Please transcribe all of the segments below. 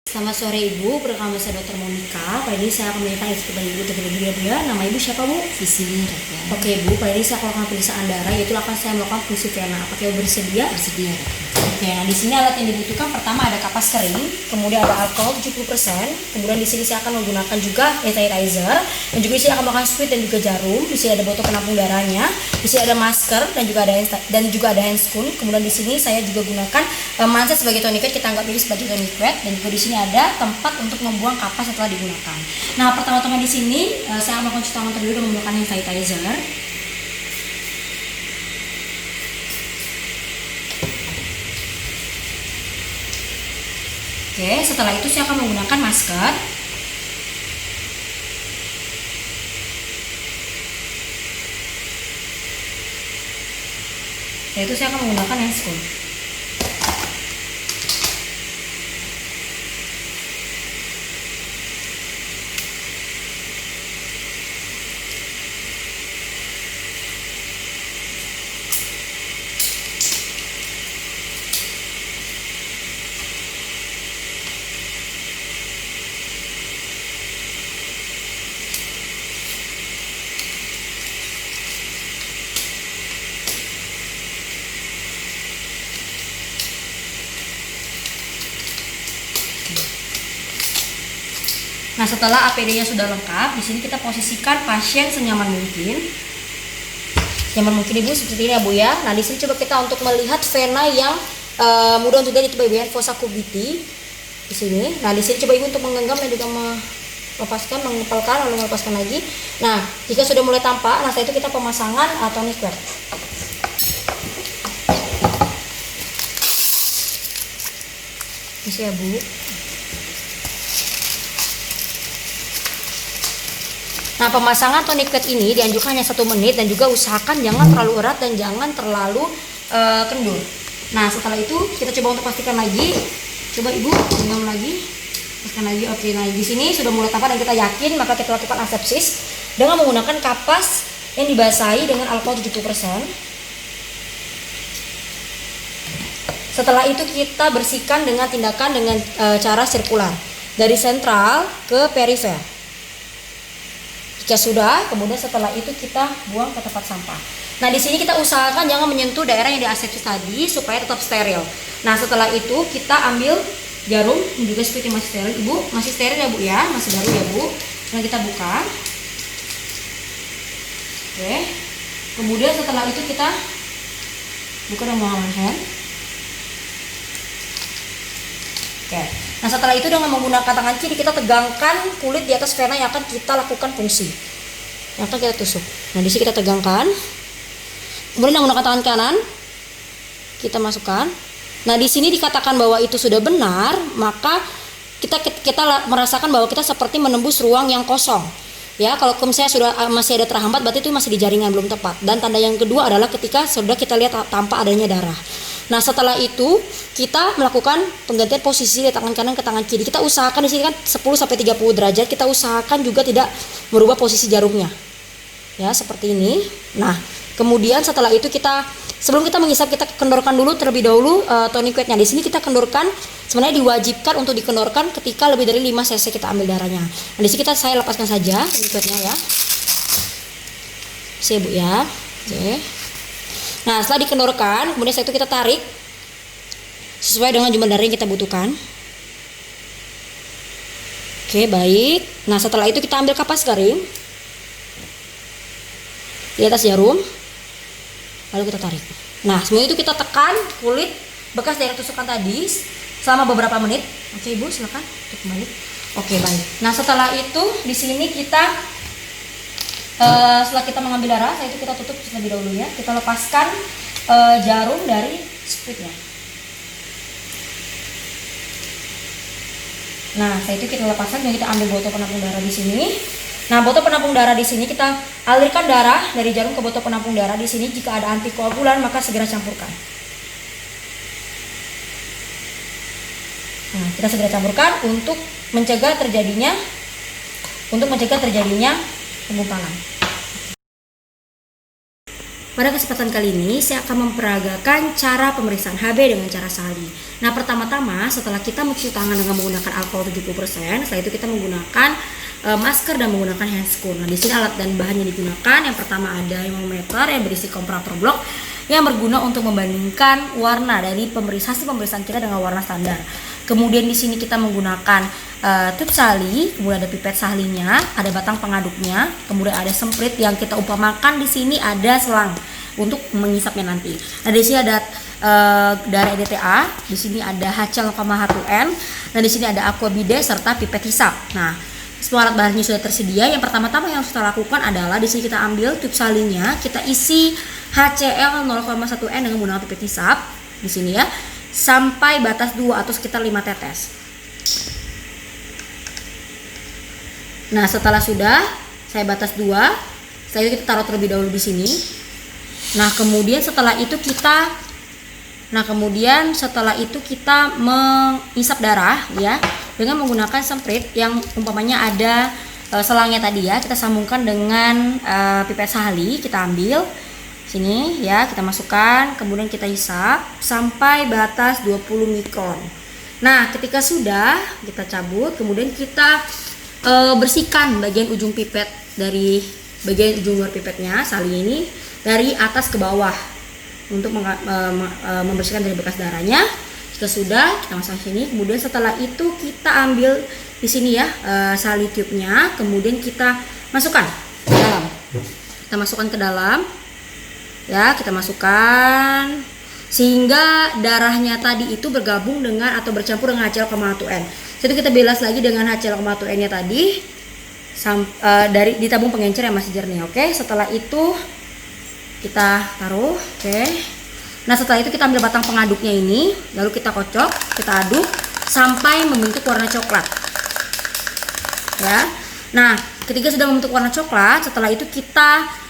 Selamat sore Ibu, bersama saya Dr. Monica. Pada ini saya akan memberikan info kepada Ibu terlebih dahulu. Nama Ibu siapa Bu? Visi Ratna. Oke Bu, pada ini saya akan melakukan pemeriksaan darah, yaitu akan saya melakukan fungsi vena. Apakah Ibu bersedia? Bersedia. Oke, nah di sini alat yang dibutuhkan pertama ada kapas kering, kemudian ada alkohol 70%, kemudian di sini saya akan menggunakan juga sanitizer, dan juga di sini akan melakukan squid dan juga jarum. Di sini ada botol penampung darahnya, di sini ada masker dan juga ada handscoon. Kemudian di sini saya juga gunakan manset sebagai tourniquet, kita anggap ini sebagai tourniquet, dan juga di sini ada tempat untuk membuang kapas setelah digunakan. Nah, pertama-tama di sini saya akan melakukan cuci tangan terlebih dahulu dengan menggunakan hand sanitizer. Oke, setelah itu saya akan menggunakan masker. Setelah itu saya akan menggunakan handscoon. Nah, setelah APD-nya sudah lengkap, di sini kita posisikan pasien senyaman mungkin. Senyaman mungkin Ibu seperti ini ya Bu ya. Nah, di sini coba kita untuk melihat vena yang mudah untuk dilihat, itu bagian fossa cubitti di sini. Nah, di sini coba Ibu untuk menggenggam dan juga melepaskan, mengepalkan lalu melepaskan lagi. Nah, jika sudah mulai tampak, nah setelah itu kita pemasangan tourniquet. Ini ya Bu. Nah, pemasangan tourniquet ini dianjurkan hanya 1 menit, dan juga usahakan jangan terlalu erat dan jangan terlalu kendur. Nah, setelah itu kita coba untuk pastikan lagi. Coba Ibu genggam lagi, pastikan lagi. Oke, nah di sini sudah mulai tampak dan kita yakin, maka kita lakukan asepsis dengan menggunakan kapas yang dibasahi dengan alkohol 70%. Setelah itu kita bersihkan dengan tindakan dengan cara sirkular dari sentral ke perifer. Jika sudah, kemudian setelah itu kita buang ke tempat sampah. Nah, di sini kita usahakan jangan menyentuh daerah yang diasepsis tadi supaya tetap steril. Nah, setelah itu kita ambil jarum, juga seperti masih steril. Ibu, masih steril ya Bu ya, masih baru ya Bu. Nah, kita buka. Oke. Kemudian setelah itu kita buka dan menggunakan hand. Oke. Nah, setelah itu dengan menggunakan tangan kiri kita tegangkan kulit di atas vena yang akan kita lakukan fungsi, yang akan kita tusuk. Nah, di sini kita tegangkan. Kemudian dengan menggunakan tangan kanan kita masukkan. Nah, di sini dikatakan bahwa itu sudah benar, maka kita merasakan bahwa kita seperti menembus ruang yang kosong. Ya, kalau misalnya sudah masih ada terhambat, berarti itu masih di jaringan, belum tepat. Dan tanda yang kedua adalah ketika sudah kita lihat tanpa adanya darah. Nah, setelah itu kita melakukan penggantian posisi dari tangan kanan ke tangan kiri. Kita usahakan di sini kan 10-30 derajat. Kita usahakan juga tidak merubah posisi jarumnya. Ya, seperti ini. Nah, kemudian setelah itu sebelum kita mengisap, kita kendorkan dulu terlebih dahulu tourniquetnya. Di sini kita kendorkan, sebenarnya diwajibkan untuk dikendorkan ketika lebih dari 5 cc kita ambil darahnya. Nah, di sini saya lepaskan saja tourniquetnya ya. Siap Bu ya. Oke. Nah, setelah dikendorkan, kemudian setelah itu kita tarik sesuai dengan jumlah darah yang kita butuhkan. Oke, baik. Nah, setelah itu kita ambil kapas garing di atas jarum, lalu kita tarik. Nah, semua itu kita tekan kulit bekas daerah tusukan tadi selama beberapa menit. Oke Ibu, silakan untuk kembali. Oke, baik. Nah, setelah itu di sini kita setelah kita mengambil darah, setelah itu kita tutup terlebih dahulu ya. Kita lepaskan jarum dari squidnya. Nah, setelah itu kita lepaskan dan kita ambil botol penampung darah di sini. Nah, botol penampung darah di sini kita alirkan darah dari jarum ke botol penampung darah di sini. Jika ada antikoagulan, maka segera campurkan. Nah, kita segera campurkan untuk mencegah terjadinya penggumpalan. Pada kesempatan kali ini saya akan memperagakan cara pemeriksaan HB dengan cara SALI. Nah, pertama-tama setelah kita mencuci tangan dengan menggunakan alkohol 70%, setelah itu kita menggunakan masker dan menggunakan handscoon. Nah, di sini alat dan bahan yang digunakan, yang pertama ada termometer yang berisi komparator blok yang berguna untuk membandingkan warna dari pemeriksaan kita dengan warna standar. Kemudian di sini kita menggunakan tube SALI, kemudian ada pipet SALInya, ada batang pengaduknya, kemudian ada semprit yang kita umpamakan di sini ada selang untuk mengisapnya nanti. Nah, di sini ada darah EDTA, di sini ada HCl,1N, dan di sini ada aqua bidet serta pipet hisap. Nah, semua alat bahannya sudah tersedia. Yang pertama-tama yang harus kita lakukan adalah di sini kita ambil tube SALInya, kita isi HCl,1N dengan menggunakan pipet hisap di sini ya, sampai batas 2 atau sekitar 5 tetes. Nah, setelah sudah saya batas 2, setelah itu kita taruh terlebih dahulu di sini. Nah, kemudian setelah itu kita mengisap darah ya dengan menggunakan semprit yang umpamanya ada selangnya tadi ya. Kita sambungkan dengan pipet SALI, kita ambil sini ya, kita masukkan, kemudian kita hisap sampai batas 20 mikron. Nah, ketika sudah kita cabut, kemudian kita bersihkan bagian ujung pipet dari bagian ujung luar pipetnya SALI ini dari atas ke bawah untuk membersihkan dari bekas darahnya. Jika sudah, kita masukkan sini. Kemudian setelah itu kita ambil di sini ya SALI tube-nya, kemudian kita masukkan ke dalam. Kita masukkan ke dalam. Ya, kita masukkan sehingga darahnya tadi itu bergabung dengan atau bercampur dengan HCl,1N. Jadi kita bilas lagi dengan HCl,1N-nya tadi dari di tabung pengencer yang masih jernih. Oke, setelah itu kita taruh. Oke. Nah, setelah itu kita ambil batang pengaduknya ini, lalu kita kocok, kita aduk sampai membentuk warna coklat. Ya. Nah, ketika sudah membentuk warna coklat, setelah itu kita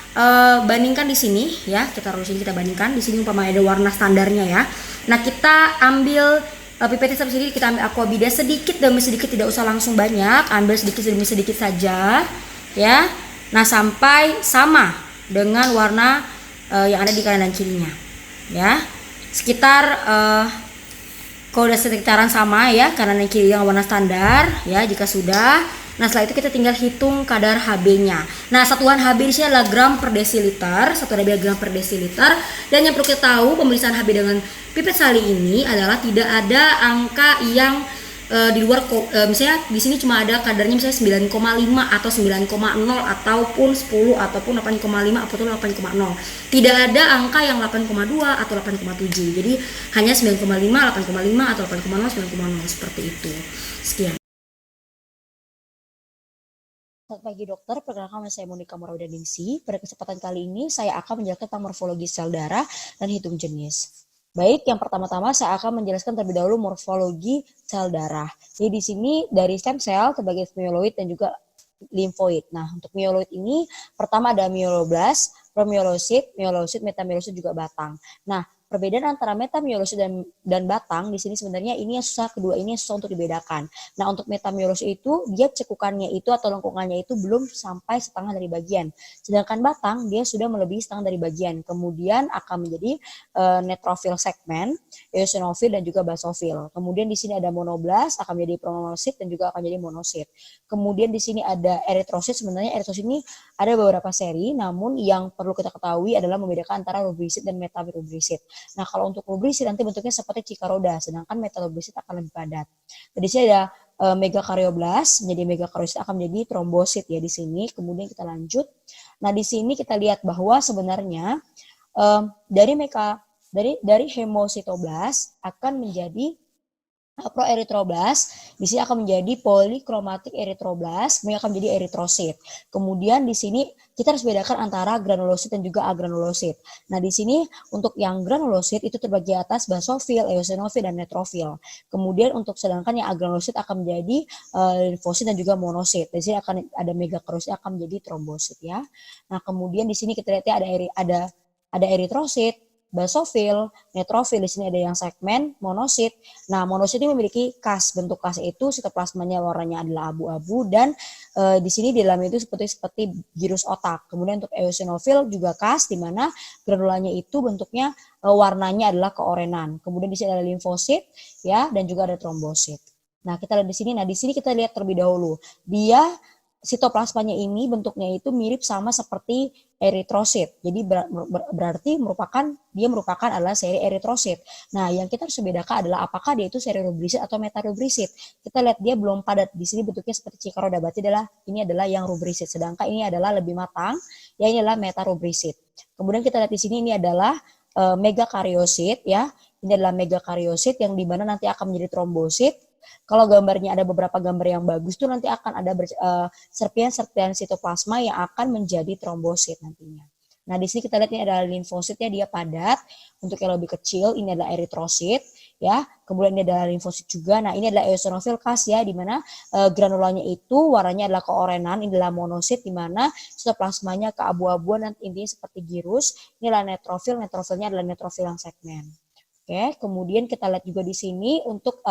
bandingkan di sini ya, kita taruh di sini, kita bandingkan di sini umpamanya ada warna standarnya ya. Nah, kita ambil pipet hisap sendiri, kita ambil aqua bidet sedikit demi sedikit, tidak usah langsung banyak, ambil sedikit demi sedikit saja ya. Nah, sampai sama dengan warna yang ada di kanan dan kirinya ya, sekitar kalau udah sekitaran sama ya, kanan dan kiri yang warna standar ya. Jika sudah, nah setelah itu kita tinggal hitung kadar HB-nya. Nah, satuan HB di sini adalah gram per desiliter, satu gram per desiliter. Dan yang perlu kita tahu, pemeriksaan HB dengan pipet SALI ini adalah tidak ada angka yang di luar, misalnya di sini cuma ada kadarnya misalnya 9,5 atau 9,0 ataupun 10 ataupun 8,5 ataupun 8,0. Tidak ada angka yang 8,2 atau 8,7. Jadi hanya 9,5, 8,5 atau 8,0, 9,0 seperti itu. Sekian. Selamat pagi dokter, perkenalkan saya Monika Morawida-Ningsih. Pada kesempatan kali ini saya akan menjelaskan tentang morfologi sel darah dan hitung jenis. Baik, yang pertama-tama saya akan menjelaskan terlebih dahulu morfologi sel darah. Jadi di sini dari stem cell terbagi myeloid dan juga limfoid. Nah, untuk myeloid ini pertama ada myeloblast, promyelosit, myelosit, metamyelosit juga batang. Nah, perbedaan antara metamyelosit dan batang di sini sebenarnya ini yang susah, kedua ini yang susah untuk dibedakan. Nah, untuk metamyelosit itu dia cekukannya itu atau lengkungannya itu belum sampai setengah dari bagian. Sedangkan batang dia sudah melebihi setengah dari bagian. Kemudian akan menjadi neutrophil segmen, eosinofil dan juga basofil. Kemudian di sini ada monoblast akan menjadi promyelosit dan juga akan menjadi monosit. Kemudian di sini ada eritrosit. Sebenarnya eritrosit ini ada beberapa seri, namun yang perlu kita ketahui adalah membedakan antara rubrisit dan metarubrisit. Nah, kalau untuk rubrisit nanti bentuknya seperti cikaroda, sedangkan metarubrisit akan lebih padat. Jadi sini ada megakaryoblast, menjadi megakaryosit akan menjadi trombosit ya di sini. Kemudian kita lanjut. Nah, di sini kita lihat bahwa sebenarnya dari hemositoblast akan menjadi proeritroblast, di sini akan menjadi polikromatik eritroblast, kemudian akan menjadi eritrosit. Kemudian di sini kita harus bedakan antara granulosit dan juga agranulosit. Nah, di sini untuk yang granulosit itu terbagi atas basofil, eosinofil dan neutrofil. Kemudian untuk sedangkan yang agranulosit akan menjadi limfosit dan juga monosit. Di sini akan ada megakaryosit akan menjadi trombosit ya. Nah, kemudian di sini kita lihat ya ada eritrosit, basofil, neutrofil. Di sini ada yang segmen, monosit. Nah, monosit ini memiliki kas. Bentuk kas itu sitoplasmanya warnanya adalah abu-abu dan di sini di dalamnya itu seperti girus otak. Kemudian untuk eosinofil juga kas, di mana granulanya itu bentuknya warnanya adalah keorenan. Kemudian di sini ada limfosit ya, dan juga ada trombosit. Nah, kita lihat di sini. Nah, di sini kita lihat terlebih dahulu. Dia sitoplasmanya ini bentuknya itu mirip sama seperti eritrosit. Jadi berarti dia merupakan adalah seri eritrosit. Nah, yang kita harus bedakan adalah apakah dia itu seri rubrisit atau metarubrisit. Kita lihat dia belum padat. Di sini bentuknya seperti cikaroda. Berarti ini adalah yang rubrisit. Sedangkan ini adalah lebih matang. Ya, ini adalah metarubrisit. Kemudian kita lihat di sini ini adalah megakaryosit ya. Ini adalah megakaryosit yang dimana nanti akan menjadi trombosit. Kalau gambarnya ada beberapa gambar yang bagus tuh nanti akan ada serpian-serpian sitoplasma yang akan menjadi trombosit nantinya. Nah, di sini kita lihat ini adalah limfosit ya, dia padat. Untuk yang lebih kecil ini adalah eritrosit ya. Kemudian ini adalah limfosit juga. Nah, ini adalah eosinofil kas ya, di mana granulanya itu warnanya adalah keorenan. Ini adalah monosit di mana sitoplasmanya keabu-abuan dan intinya seperti girus. Ini adalah neutrofil, neutrofilnya adalah neutrofil yang segmen. Oke, kemudian kita lihat juga di sini untuk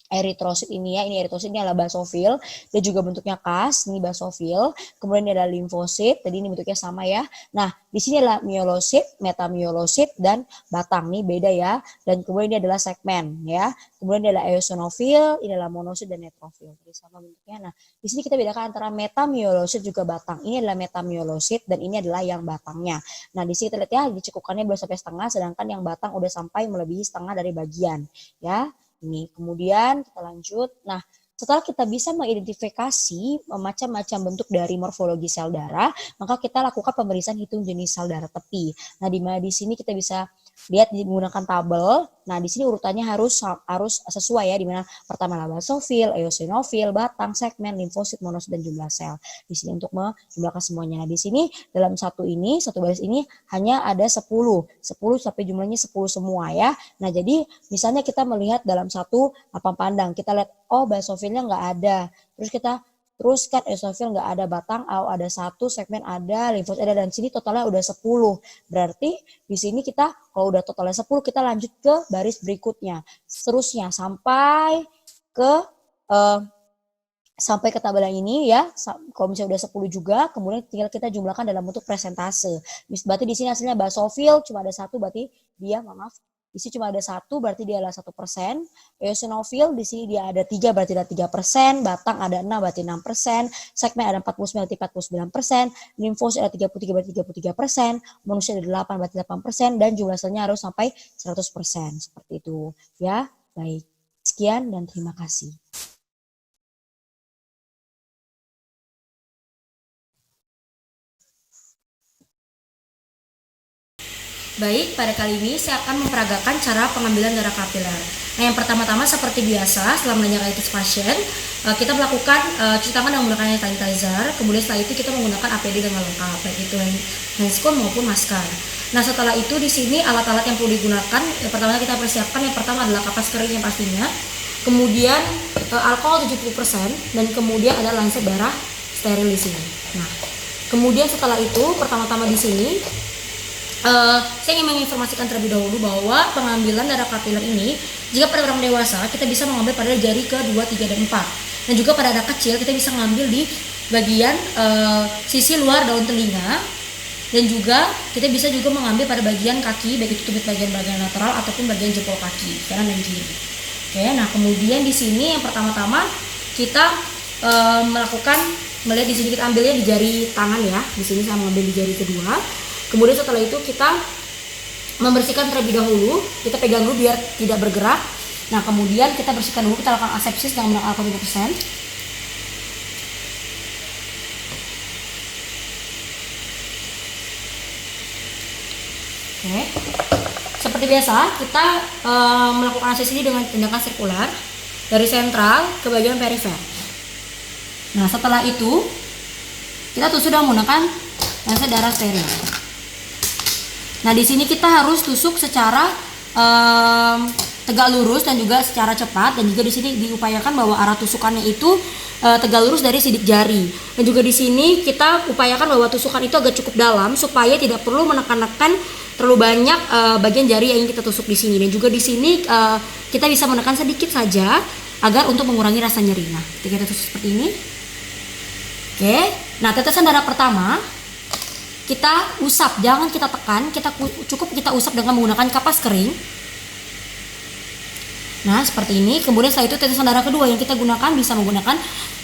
eritrosit ini ya, ini eritrosit ini adalah basofil, dia juga bentuknya kas, ini basofil, kemudian ini adalah limfosit, tadi ini bentuknya sama ya. Nah, di sini adalah myelosit, metamyelosit, dan batang, nih beda ya, dan kemudian ini adalah segmen ya, kemudian ini adalah eosinofil, ini adalah monosit dan neutrofil, jadi sama bentuknya. Nah, di sini kita bedakan antara metamyelosit juga batang, ini adalah metamyelosit dan ini adalah yang batangnya. Nah, di sini kita lihat ya, dicukupkannya belum sampai setengah, sedangkan yang batang udah sampai melebihi setengah dari bagian ya. Ini kemudian kita lanjut. Nah, setelah kita bisa mengidentifikasi macam-macam bentuk dari morfologi sel darah, maka kita lakukan pemeriksaan hitung jenis sel darah tepi. Nah, di mana di sini kita bisa lihat menggunakan tabel. Nah, di sini urutannya harus sesuai ya, di mana pertama adalah basofil, eosinofil, batang, segmen, limfosit, monosit, dan jumlah sel. Di sini untuk menjumlahkan semuanya. Nah, di sini dalam satu baris ini hanya ada 10 sampai jumlahnya 10 semua ya. Nah, jadi misalnya kita melihat dalam satu lapang pandang, kita lihat oh basofilnya nggak ada. Terus kita teruskan eosinofil nggak ada, batang ada 1, segmen ada, limfosit ada, dan sini totalnya udah 10. Berarti di sini kita kalau udah totalnya 10 kita lanjut ke baris berikutnya. Seterusnya sampai ke tabel yang ini ya. Kalau misalnya udah 10 juga, kemudian tinggal kita jumlahkan dalam bentuk presentase. Berarti di sini hasilnya basofil cuma ada 1, berarti dia di sini cuma ada 1, berarti dia adalah 1%. Eosinofil di sini dia ada 3, berarti ada 3%. Batang ada 6, berarti 6%. Segmen ada 49, berarti 49%. Limfosit ada 33, berarti 33%. Monosit ada 8, berarti 8%. Dan jumlah selnya harus sampai 100%. Seperti itu. Ya, baik. Sekian dan terima kasih. Baik, pada kali ini saya akan memperagakan cara pengambilan darah kapiler. Nah, yang pertama-tama seperti biasa, setelah menanyakan identitas pasien, kita melakukan cuci tangan dengan menggunakan hand sanitizer. Kemudian setelah itu kita menggunakan APD dengan lengkap, baik itu handscoon maupun masker. Nah, setelah itu di sini alat-alat yang perlu digunakan, yang pertama kita persiapkan, yang pertama adalah kapas kering yang pastinya, kemudian alkohol 70%, dan kemudian ada lancet darah steril di sini. Nah, kemudian setelah itu pertama-tama di sini saya ingin menginformasikan terlebih dahulu bahwa pengambilan darah kapiler ini jika pada orang dewasa kita bisa mengambil pada jari ke-2, 3, dan 4, dan juga pada anak kecil kita bisa mengambil di bagian sisi luar daun telinga, dan juga kita bisa juga mengambil pada bagian kaki, baik itu tumit bagian lateral ataupun bagian jempol kaki kanan dan kiri. Oke, nah kemudian di sini yang pertama-tama kita melihat di sini kita ambilnya di jari tangan ya. Di sini saya mengambil di jari kedua. Kemudian setelah itu kita membersihkan terlebih dahulu, kita pegang dulu biar tidak bergerak. Nah, kemudian kita bersihkan dulu, kita lakukan asepsis dengan menggunakan alkohol 20%. Oke. Seperti biasa, kita melakukan asepsis ini dengan tindakan sirkular dari sentral ke bagian perifer. Nah, setelah itu kita tusuk dengan menggunakan lancet darah steril. Nah, di sini kita harus tusuk secara tegak lurus dan juga secara cepat, dan juga di sini diupayakan bahwa arah tusukannya itu tegak lurus dari sidik jari. Dan juga di sini kita upayakan bahwa tusukan itu agak cukup dalam supaya tidak perlu menekan-nekan terlalu banyak bagian jari yang ingin kita tusuk di sini. Dan juga di sini kita bisa menekan sedikit saja agar untuk mengurangi rasa nyeri. Nah, kita tusuk seperti ini. Oke, nah tetesan darah pertama kita usap, jangan kita tekan, cukup kita usap dengan menggunakan kapas kering. Nah, seperti ini. Kemudian setelah itu tetesan darah kedua yang kita gunakan bisa menggunakan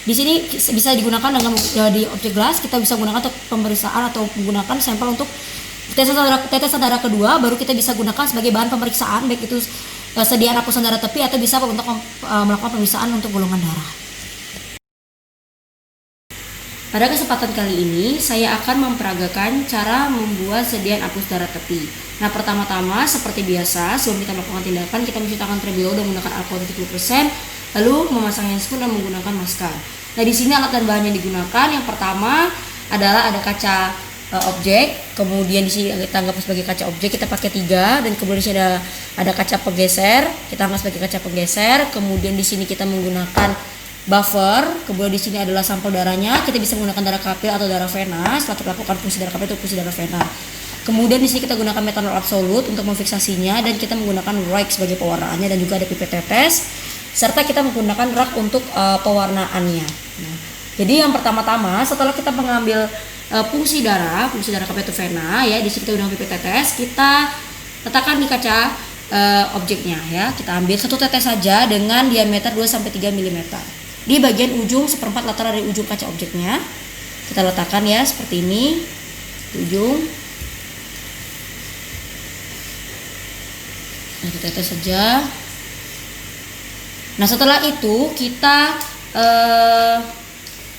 di sini, bisa digunakan dengan di objek gelas, kita bisa gunakan untuk pemeriksaan atau menggunakan sampel untuk tetesan darah kedua, baru kita bisa gunakan sebagai bahan pemeriksaan, baik itu sediaan hapusan darah tepi atau bisa untuk melakukan pemeriksaan untuk golongan darah. Pada kesempatan kali ini, saya akan memperagakan cara membuat sediaan hapus darah tepi. Nah, pertama-tama seperti biasa, sebelum kita melakukan tindakan, kita mencuci tangan terlebih dahulu dengan menggunakan alkohol 70%, lalu memasang handscoon dan menggunakan masker. Nah, di sini alat dan bahan yang digunakan, yang pertama adalah ada kaca objek, kemudian di sini kita anggap sebagai kaca objek, kita pakai 3, dan kemudian di sini ada kaca penggeser, kita anggap sebagai kaca penggeser, kemudian di sini kita menggunakan buffer, kemudian di sini adalah sampel darahnya, kita bisa menggunakan darah kapil atau darah vena setelah kita lakukan fungsi darah kapil atau fungsi darah vena. Kemudian di sini kita gunakan metanol absolut untuk memfiksasinya, dan kita menggunakan rag sebagai pewarnaannya, dan juga ada pipet tetes, serta kita menggunakan rak untuk pewarnaannya. Nah, jadi yang pertama-tama setelah kita mengambil fungsi darah kapil atau vena, ya di sini kita gunakan pipet tetes, kita letakkan di kaca objeknya, ya. Kita ambil satu tetes saja dengan diameter 2-3 mm. Di bagian ujung seperempat latar dari ujung kaca objeknya kita letakkan, ya, seperti ini ujung. Nah, kita tetes saja. Nah, setelah itu kita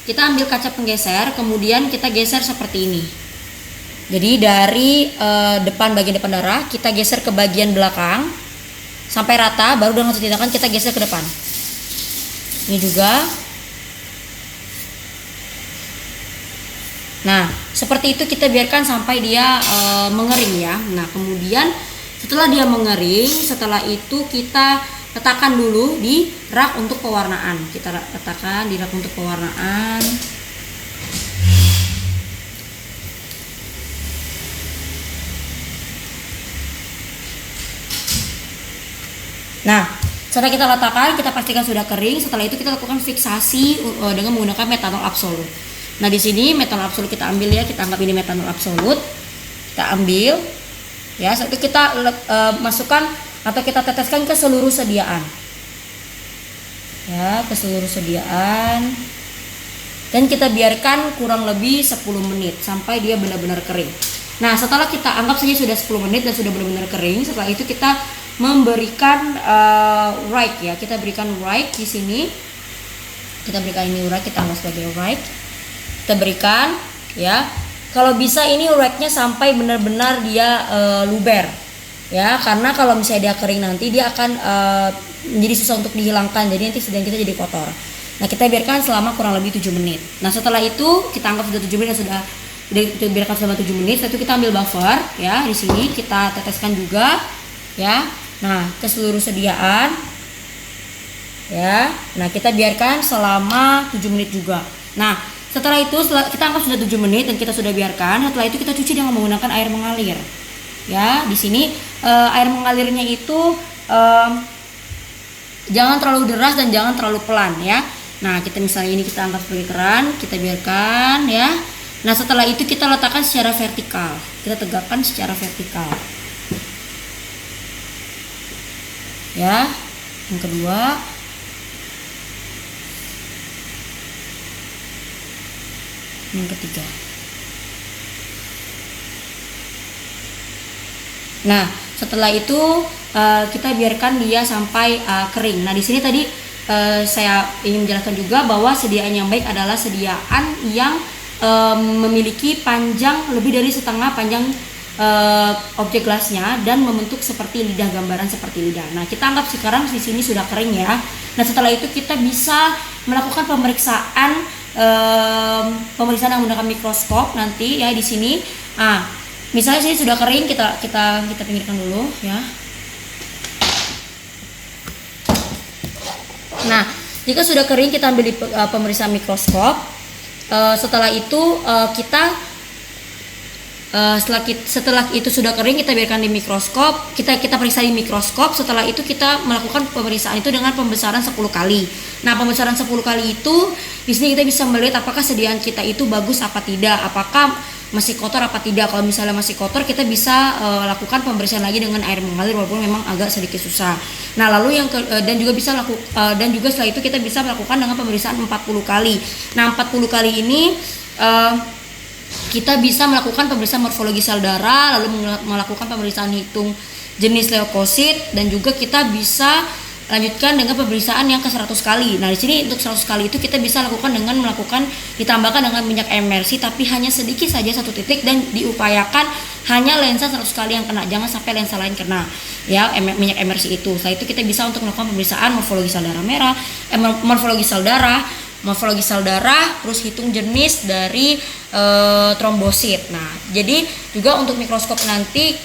ambil kaca penggeser, kemudian kita geser seperti ini. Jadi dari bagian depan darah kita geser ke bagian belakang sampai rata, baru dengan satu tindakan kita geser ke depan. Ini juga. Nah, seperti itu kita biarkan sampai dia mengering, ya. Nah, kemudian setelah dia mengering, setelah itu kita letakkan dulu di rak untuk pewarnaan. Kita letakkan di rak untuk pewarnaan. Nah, setelah kita letakkan, kita pastikan sudah kering. Setelah itu kita lakukan fiksasi dengan menggunakan metanol absolut. Nah, di sini metanol absolut kita ambil, ya, kita anggap ini metanol absolut. Kita ambil, ya, setelah itu kita masukkan atau kita teteskan ke seluruh sediaan. Ya, ke seluruh sediaan. Dan kita biarkan kurang lebih 10 menit sampai dia benar-benar kering. Nah, setelah kita anggap saja sudah 10 menit dan sudah benar-benar kering, setelah itu kita memberikan rag, ya. Kita berikan rag di sini. Kita berikan ini rag, kita anggap sebagai rag. Kita berikan, ya. Kalau bisa ini ragnya sampai benar-benar dia luber, ya. Karena kalau misalnya dia kering nanti dia akan menjadi susah untuk dihilangkan. Jadi nanti sedang kita jadi kotor. Nah, kita biarkan selama kurang lebih 7 menit. Nah, setelah itu kita anggap sudah 7 menit dan sudah biarkan selama 7 menit. Setelah itu kita ambil buffer, ya. Di sini kita teteskan juga, ya. Nah, ke seluruh sediaan, ya. Nah, kita biarkan selama 7 menit juga. Nah, setelah itu kita anggap sudah 7 menit dan kita sudah biarkan. Setelah itu kita cuci dengan menggunakan air mengalir, ya. Di sini air mengalirnya itu jangan terlalu deras dan jangan terlalu pelan, ya. Nah, kita misalnya ini kita angkat sebagai keran, kita biarkan, ya. Nah, setelah itu kita letakkan secara vertikal, kita tegakkan secara vertikal, ya. Yang kedua, yang ketiga. Nah, setelah itu kita biarkan dia sampai kering. Nah, di sini tadi saya ingin menjelaskan juga bahwa sediaan yang baik adalah sediaan yang memiliki panjang lebih dari setengah panjang objek gelasnya dan membentuk seperti lidah, gambaran seperti lidah. Nah, kita anggap sekarang di sini sudah kering, ya. Nah, setelah itu kita bisa melakukan pemeriksaan yang menggunakan mikroskop nanti, ya, di sini. Misalnya sini sudah kering, kita pinggirkan dulu, ya. Nah, jika sudah kering kita ambil di pemeriksaan mikroskop. Setelah itu kita setelah itu sudah kering, kita biarkan di mikroskop, kita periksa di mikroskop. Setelah itu kita melakukan pemeriksaan itu dengan pembesaran 10 kali. Nah, pembesaran 10 kali itu di sini kita bisa melihat apakah sediaan kita itu bagus apa tidak, apakah masih kotor apa tidak. Kalau misalnya masih kotor, kita bisa lakukan pembersihan lagi dengan air mengalir, walaupun memang agak sedikit susah. Nah, lalu dan juga dan juga setelah itu kita bisa melakukan dengan pemeriksaan 40 kali. Nah, 40 kali ini kita bisa melakukan pemeriksaan morfologi sel darah, lalu melakukan pemeriksaan hitung jenis leukosit, dan juga kita bisa lanjutkan dengan pemeriksaan yang ke 100 kali. Nah, di sini untuk 100 kali itu kita bisa lakukan dengan ditambahkan dengan minyak emersi, tapi hanya sedikit saja, 1 titik, dan diupayakan hanya lensa 100 kali yang kena, jangan sampai lensa lain kena ya minyak emersi itu. Setelah itu kita bisa untuk melakukan pemeriksaan morfologi sel darah merah, morfologi sel darah, terus hitung jenis dari trombosit. Nah, jadi juga untuk mikroskop nanti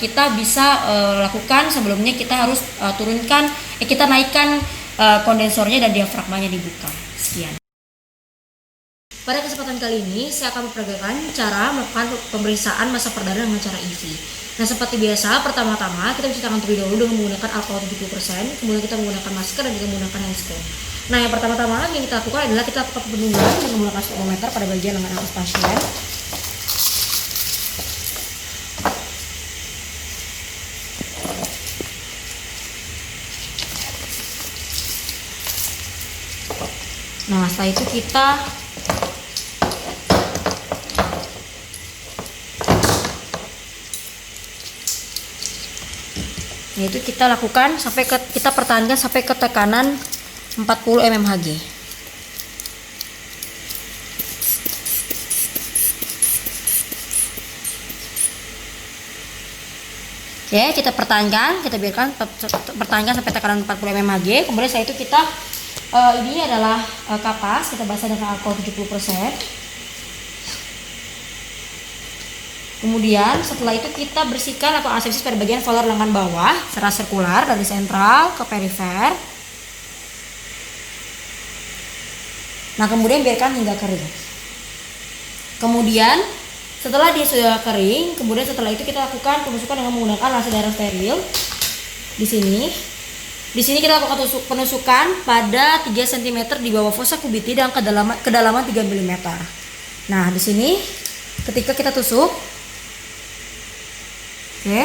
kita bisa lakukan, sebelumnya kita harus kita naikkan kondensornya dan diafragmanya dibuka. Sekian. Pada kesempatan kali ini saya akan memperagakan cara melakukan pemeriksaan massa perdana dengan cara IV. Nah, seperti biasa, pertama-tama kita cuci tangan terlebih dahulu dengan menggunakan alkohol 70%, kemudian kita menggunakan masker dan juga menggunakan handscoon. Nah, yang pertama-tama yang kita lakukan adalah kita lakukan penunggangan dengan menggunakan speedometer pada bagian lengan atas pasien. Nah, setelah itu kita lakukan kita pertahankan sampai ke tekanan 40 mmHg. Oke, kita biarkan pertahankan sampai tekanan 40 mmHg. Kemudian setelah itu ini adalah kapas, kita basah dengan alkohol 70%. Kemudian setelah itu kita bersihkan atau asepsis pada bagian volar lengan bawah secara sirkular dari sentral ke perifer. Nah, kemudian biarkan hingga kering. Kemudian setelah dia sudah kering, setelah itu kita lakukan penusukan dengan menggunakan laser darah steril. Di sini kita lakukan penusukan pada 3 cm di bawah fossa kubiti dan kedalaman 3 mm. Nah, di sini ketika kita tusuk, oke.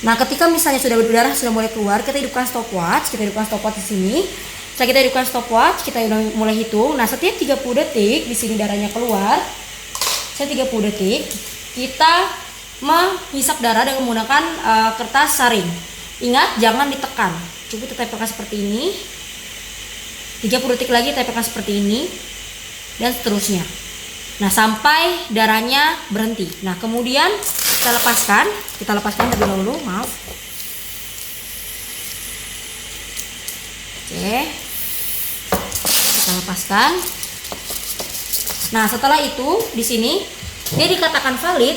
Nah, ketika misalnya darah sudah mulai keluar, kita hidupkan stopwatch. Di sini. Setelah kita hidupkan stopwatch, kita udah mulai hitung. Nah, setiap 30 detik di sini darahnya keluar. Setiap 30 detik kita menghisap darah dengan menggunakan kertas saring. Ingat, jangan ditekan. Cukup ditempelkan seperti ini. 30 detik lagi tempelkan seperti ini, dan seterusnya. Nah, sampai darahnya berhenti. Nah, kemudian kita lepaskan terlebih dahulu, maaf. Oke, kita lepaskan. Nah, setelah itu di sini dia dikatakan valid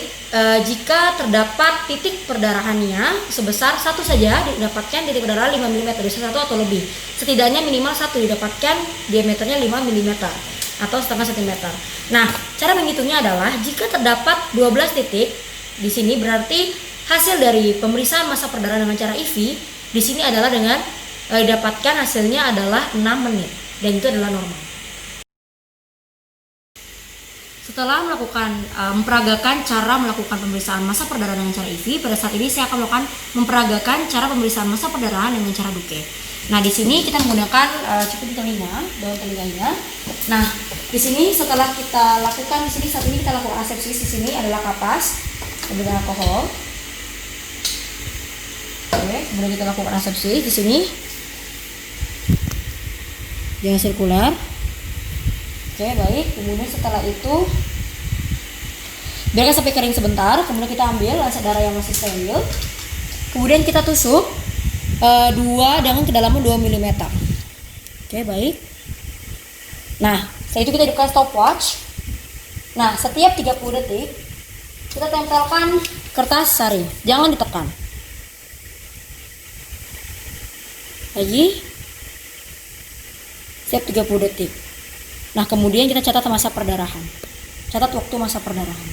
jika terdapat titik perdarahannya sebesar 1 saja, didapatkan titik perdarahan 5 mm, bisa 1 atau lebih. Setidaknya minimal 1 didapatkan, diameternya 5 mm atau setengah centimeter. Nah, cara menghitungnya adalah jika terdapat 12 titik di sini, berarti hasil dari pemeriksaan massa perdarahan dengan cara IV di sini adalah dengan didapatkan hasilnya adalah 6 menit, dan itu adalah normal. Setelah memperagakan cara melakukan pemeriksaan massa perdarahan dengan cara IV, pada saat ini saya akan memperagakan cara pemeriksaan massa perdarahan dengan cara Duke. Nah, di sini kita menggunakan cukup daun telinganya. Nah, di sini setelah kita lakukan saat ini kita lakukan asepsis. Di sini adalah kapas dengan alkohol. Oke, kemudian kita lakukan asepsis di sini. Jangan sirkular. Oke, baik. Kemudian setelah itu biarkan sampai kering sebentar. Kemudian kita ambil laser darah yang masih steril. Kemudian kita tusuk dengan kedalaman 2 mm. Oke, baik. Nah, setelah itu kita hidupkan stopwatch. Nah, setiap 30 detik kita tempelkan kertas saring. Jangan ditekan. Lagi. Setiap 30 detik. Nah, kemudian kita catat massa perdarahan. Catat waktu massa perdarahan.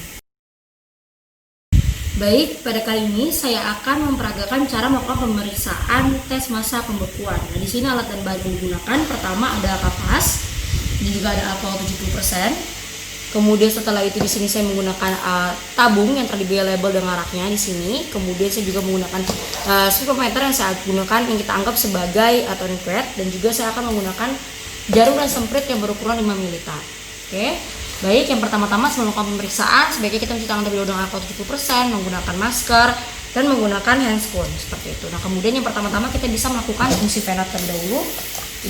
Baik, pada kali ini saya akan memperagakan cara melakukan pemeriksaan tes massa pembekuan. Nah, di sini alat dan bahan yang digunakan pertama ada kapas, dan juga ada alkohol 70%. Kemudian setelah itu di sini saya menggunakan tabung yang tadi label dengan raknya di sini. Kemudian saya juga menggunakan spirometer yang saya gunakan yang kita anggap sebagai tourniquet, dan juga saya akan menggunakan jarum dan semprit yang berukuran 5 ml. Oke. Baik, yang pertama-tama sebelum melakukan pemeriksaan sebaiknya kita mencuci tangan terlebih dahulu dengan alkohol 70%, menggunakan masker dan menggunakan handscoon seperti itu. Nah, kemudian yang pertama-tama kita bisa melakukan fungsi vena terlebih dahulu,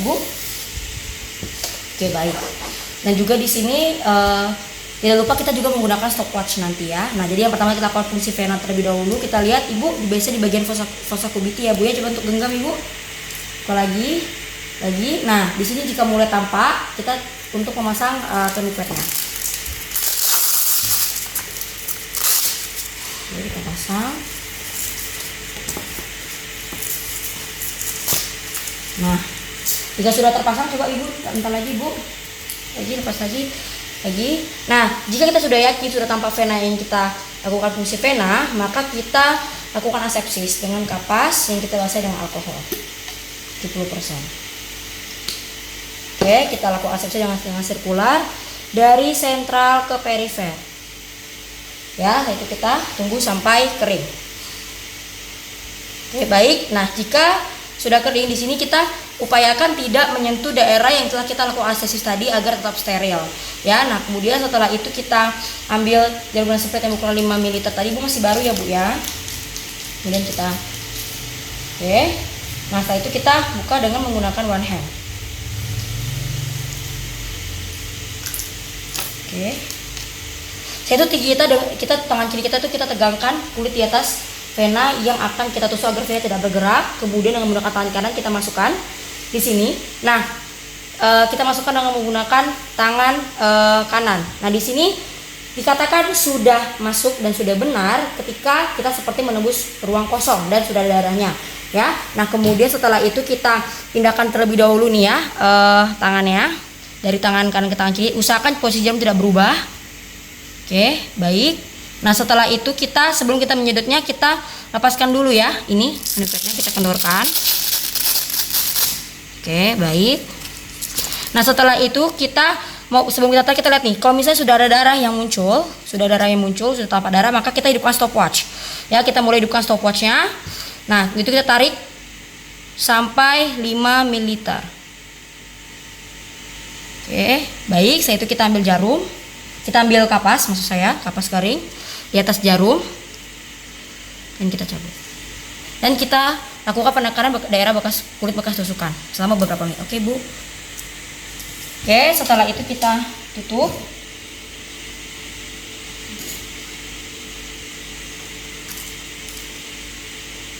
Ibu. Oke, baik. Dan juga di sini tidak lupa kita juga menggunakan stopwatch nanti ya. Nah, jadi yang pertama kita lakukan fungsi vena terlebih dahulu. Kita lihat Ibu biasanya di bagian fossa cubiti ya Bu ya, coba untuk genggam Ibu. Lagi. Nah, di sini jika mulai tampak kita untuk memasang tourniquetnya. Jadi kita pasang. Nah, jika sudah terpasang coba Ibu entar lagi Bu. Lepas lagi. Nah, jika kita sudah yakin sudah tampak vena yang kita lakukan fungsi vena, maka kita lakukan asepsis dengan kapas yang kita basahi dengan alkohol 70%. Oke, kita lakukan asepsi dengan sirkular dari sentral ke perifer. Ya, itu kita tunggu sampai kering. Oke, baik. Nah, jika sudah kering di sini kita upayakan tidak menyentuh daerah yang telah kita lakukan asepsis tadi agar tetap steril. Ya, nah kemudian setelah itu kita ambil jarum dan semprit yang ukuran 5 ml tadi, Bu masih baru ya Bu ya. Kemudian kita oke. Nah, setelah itu kita buka dengan menggunakan one hand. Oke. Saya itu kita tangan kiri kita tuh kita tegangkan kulit di atas vena yang akan kita tusuk agar vena tidak bergerak. Kemudian dengan menggunakan tangan kanan kita masukkan di sini. Nah, kita masukkan dengan menggunakan tangan kanan. Nah, di sini dikatakan sudah masuk dan sudah benar ketika kita seperti menembus ruang kosong dan sudah ada darahnya. Ya. Nah, kemudian setelah itu kita pindahkan terlebih dahulu nih ya tangannya dari tangan kanan ke tangan kiri. Usahakan posisi jarum tidak berubah. Oke, baik. Nah, setelah itu kita sebelum kita menyedotnya kita lepaskan dulu ya. Ini tourniquetnya kita kendorkan. Oke, baik. Nah, setelah itu sebelum kita tarik kita lihat nih, kalau misalnya sudah ada darah yang muncul, sudah tampak darah, maka kita hidupkan stopwatch. Ya, kita mulai hidupkan stopwatchnya. Nah, itu kita tarik sampai 5 ml. Oke, baik. Setelah itu kita ambil jarum. Kita ambil kapas, maksud saya kapas garing di atas jarum dan kita cabut. Dan kita lakukan penekanan daerah kulit bekas tusukan selama beberapa menit. Oke, Bu. Oke, setelah itu kita tutup.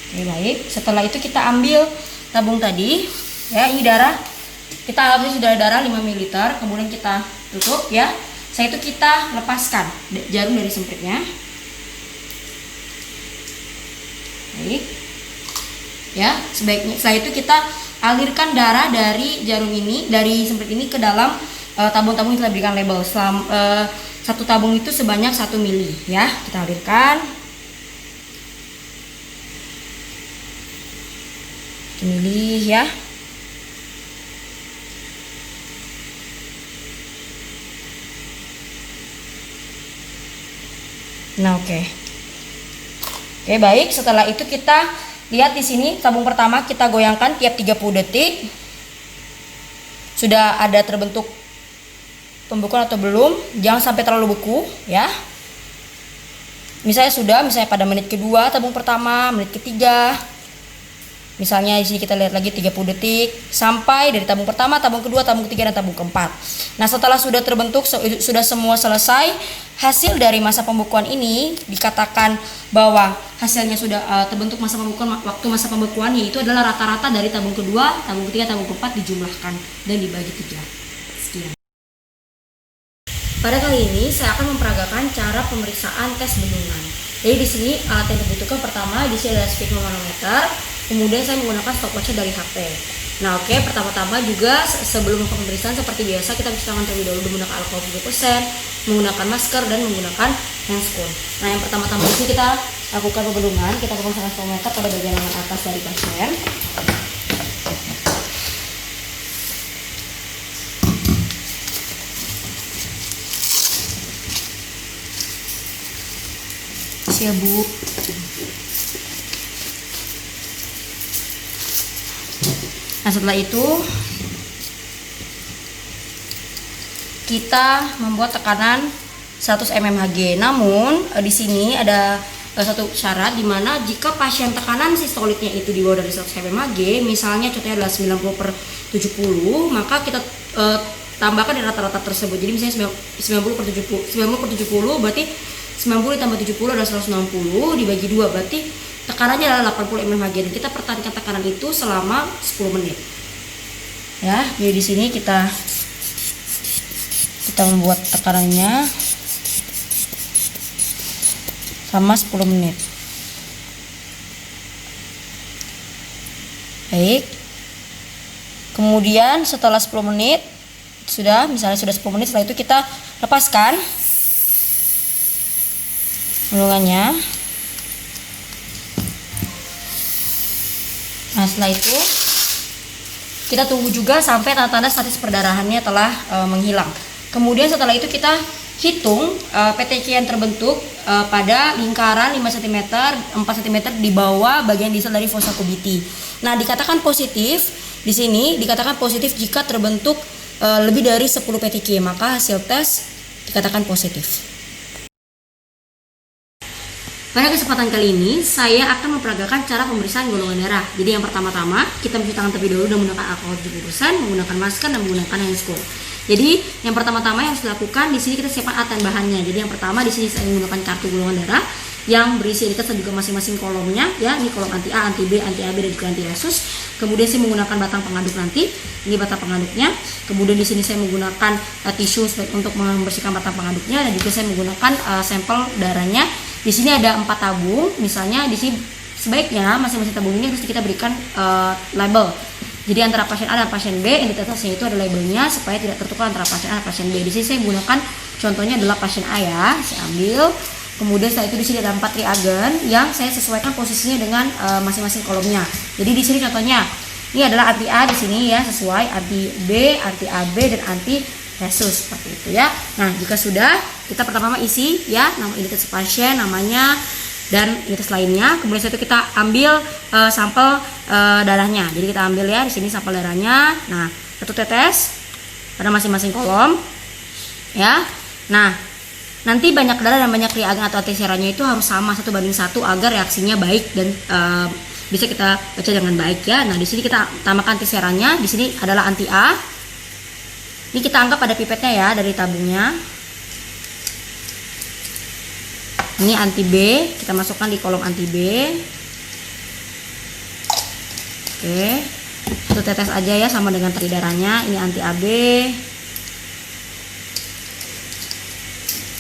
Oke, baik. Setelah itu kita ambil tabung tadi. Ya, ini darah. Kita ambil sudah darah 5 ml, kemudian kita tutup ya. Setelah itu kita lepaskan jarum dari sempritnya. Baik. Ya, sebaiknya setelah itu kita alirkan darah dari jarum ini, dari semprit ini ke dalam tabung-tabung yang telah diberikan label. Satu tabung itu sebanyak 1 ml ya. Kita alirkan 1 ml ya. Nah, oke, baik. Setelah itu kita lihat di sini tabung pertama kita goyangkan tiap 30 detik. Sudah ada terbentuk pembekuan atau belum? Jangan sampai terlalu beku, ya. Misalnya pada menit kedua tabung pertama, menit ketiga. Misalnya di sini kita lihat lagi 30 detik sampai dari tabung pertama, tabung kedua, tabung ketiga, dan tabung keempat. Nah, setelah sudah terbentuk, sudah semua selesai, hasil dari masa pembekuan ini dikatakan bahwa hasilnya sudah terbentuk masa pembekuan. Waktu masa pembekuan yaitu adalah rata-rata dari tabung kedua, tabung ketiga, tabung keempat dijumlahkan dan dibagi 3. Sekian. Pada kali ini saya akan memperagakan cara pemeriksaan tes bendungan. Jadi di sini alat yang dibutuhkan pertama di sini adalah sphygmomanometer. Kemudian saya menggunakan stopwatch dari HP. Nah, oke, pertama-tama juga sebelum melakukan pemeriksaan seperti biasa kita cuci tangan terlebih dahulu menggunakan alkohol 70%, menggunakan masker dan menggunakan handscoon. Nah, yang pertama-tama di sini kita lakukan pembendungan. Kita pasang termometer pada bagian lengan atas dari pasien. Ya Bu. Nah setelah itu kita membuat tekanan 100 mmHg. Namun di sini ada satu syarat, di mana jika pasien tekanan sistolitnya itu di bawah dari 100 mmHg, misalnya contohnya adalah 90/70, maka kita tambahkan di rata-rata tersebut. Jadi misalnya 90/70 berarti 90 ditambah 70 adalah 160, dibagi 2 berarti tekanannya adalah 80 mmHg, dan kita pertahankan tekanan itu selama 10 menit. Ya, jadi di sini kita membuat tekanannya sama 10 menit. Baik. Kemudian setelah 10 menit misalnya sudah 10 menit, setelah itu kita lepaskan bendungannya. Nah setelah itu kita tunggu juga sampai tanda-tanda statis perdarahannya telah menghilang. Kemudian setelah itu kita hitung PTC yang terbentuk pada lingkaran 5 cm 4 cm di bawah bagian distal dari fossa cubitti. Nah dikatakan positif di sini, dikatakan positif jika terbentuk lebih dari 10 PTC, maka hasil tes dikatakan positif. Pada kesempatan kali ini, saya akan memperagakan cara pemeriksaan golongan darah. Jadi yang pertama-tama, kita mencuci tangan terlebih dahulu dengan menggunakan alkohol 70%, menggunakan masker, dan menggunakan hand scrub. Jadi yang pertama-tama yang harus dilakukan, di sini kita siapkan alat dan bahannya. Jadi yang pertama di sini saya menggunakan kartu golongan darah yang berisi identitas dan juga masing-masing kolomnya. Ya, ini kolom anti A, anti B, anti AB, dan juga anti resus. Kemudian saya menggunakan batang pengaduk nanti. Ini batang pengaduknya. Kemudian di sini saya menggunakan tisu untuk membersihkan batang pengaduknya, dan juga saya menggunakan sampel darahnya. Di sini ada 4 tabung. Misalnya di sini sebaiknya masing-masing tabung ini harus kita berikan label. Jadi antara pasien A dan pasien B, identitasnya itu ada labelnya supaya tidak tertukar antara pasien A dan pasien B. Di sini saya menggunakan contohnya adalah pasien A ya. Saya ambil. Kemudian setelah itu di sini ada 4 reagen yang saya sesuaikan posisinya dengan masing-masing kolomnya. Jadi di sini contohnya ini adalah anti A di sini ya, sesuai anti B, anti AB, dan anti resus seperti itu ya. Nah, jika sudah, kita pertama isi ya nama identitas pasien, namanya, dan identitas lainnya. Kemudian setelah itu kita ambil sampel darahnya. Jadi kita ambil ya di sini sampel darahnya. Nah, 1 tetes pada masing-masing kolom ya. Nah, nanti banyak darah dan banyak reagen atau antiseranya itu harus sama 1:1 agar reaksinya baik dan bisa kita baca dengan baik ya. Nah, di sini kita tambahkan antiseranya. Di sini adalah anti A. Ini kita anggap ada pipetnya ya dari tabungnya. Ini anti B, kita masukkan di kolom anti B. Oke, 1 tetes aja ya sama dengan teri darahnya. Ini anti AB.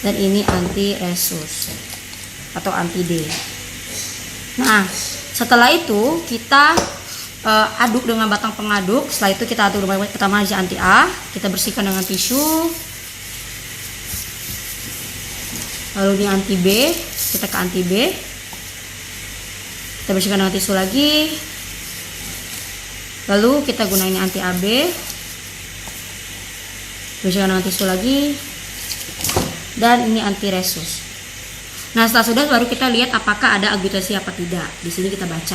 Dan ini anti resus atau anti D. Nah, setelah itu kita aduk dengan batang pengaduk. Setelah itu kita aduk dengan pertama aja anti A, kita bersihkan dengan tisu. Lalu ini anti B, kita ke anti B, kita bersihkan dengan tisu lagi. Lalu kita gunain anti AB, bersihkan dengan tisu lagi. Dan ini anti resus. Nah, setelah sudah baru kita lihat apakah ada agutasi apa tidak. Di sini kita baca.